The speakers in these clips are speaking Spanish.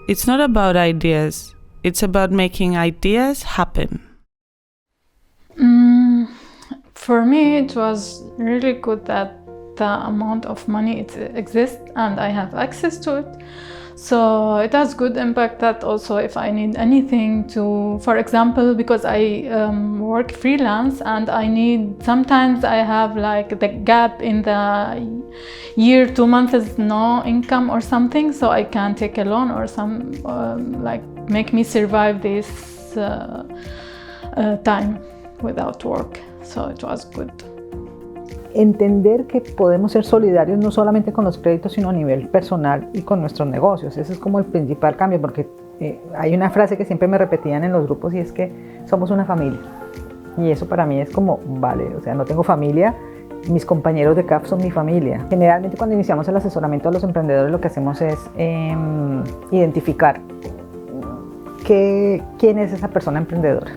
It's not about ideas. It's about making ideas happen. For me, it was really good that the amount of money exists and I have access to it. So it has good impact that also if I need anything to, for example, because I work freelance and sometimes I have like the gap in the year, 2 months is no income or something, so I can take a loan or some like make me survive this time without work. So it was good. Entender que podemos ser solidarios no solamente con los créditos, sino a nivel personal y con nuestros negocios. Ese es como el principal cambio, porque hay una frase que siempre me repetían en los grupos y es que somos una familia. Y eso para mí es como, vale, o sea, no tengo familia, mis compañeros de CAF son mi familia. Generalmente cuando iniciamos el asesoramiento a los emprendedores lo que hacemos es identificar quién es esa persona emprendedora,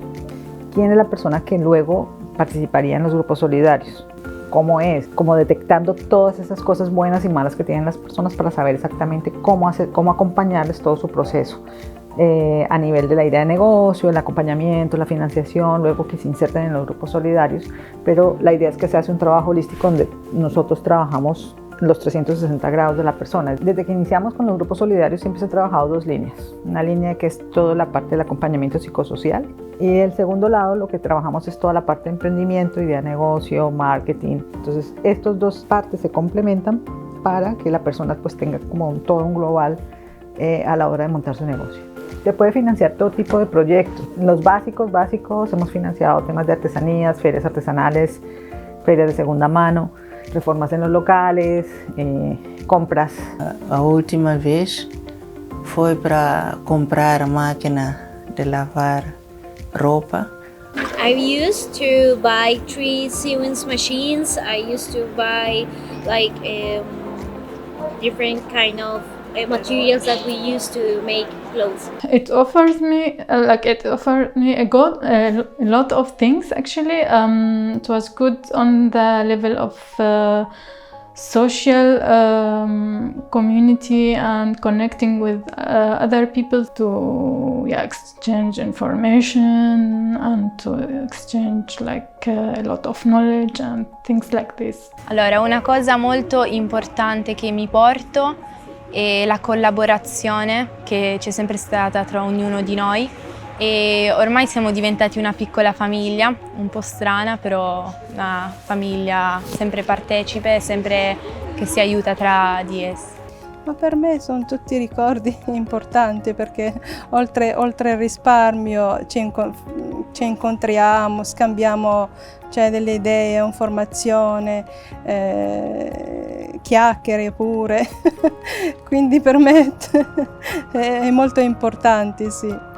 quién es la persona que luego participaría en los grupos solidarios. Cómo es, como detectando todas esas cosas buenas y malas que tienen las personas para saber exactamente cómo acompañarles todo su proceso a nivel de la idea de negocio, el acompañamiento, la financiación, luego que se inserten en los grupos solidarios, pero la idea es que se hace un trabajo holístico donde nosotros trabajamos los 360 grados de la persona. Desde que iniciamos con los grupos solidarios siempre se han trabajado dos líneas. Una línea que es toda la parte del acompañamiento psicosocial y el segundo lado lo que trabajamos es toda la parte de emprendimiento, idea de negocio, marketing. Entonces estas dos partes se complementan para que la persona pues tenga como todo un global a la hora de montar su negocio. Se puede financiar todo tipo de proyectos. Los básicos hemos financiado temas de artesanías, ferias artesanales, ferias de segunda mano, reformas en los locales, compras. A última vez foi para comprar a máquina de lavar roupa. I used to buy 3 sewing machines. I used to buy like different kind of materials that we use to make clothes. It offered me a lot of things actually. It was good on the level of social community and connecting with other people to exchange information and to exchange like a lot of knowledge and things like this. Allora, una cosa molto importante che mi porto è la collaborazione che c'è sempre stata tra ognuno di noi e ormai siamo diventati una piccola famiglia, un po' strana, però una famiglia sempre partecipe, sempre che si aiuta tra di essi. Ma per me sono tutti ricordi importanti perché oltre al risparmio ci incontriamo, scambiamo delle idee, informazione, chiacchiere pure, quindi per me è molto importante, sì.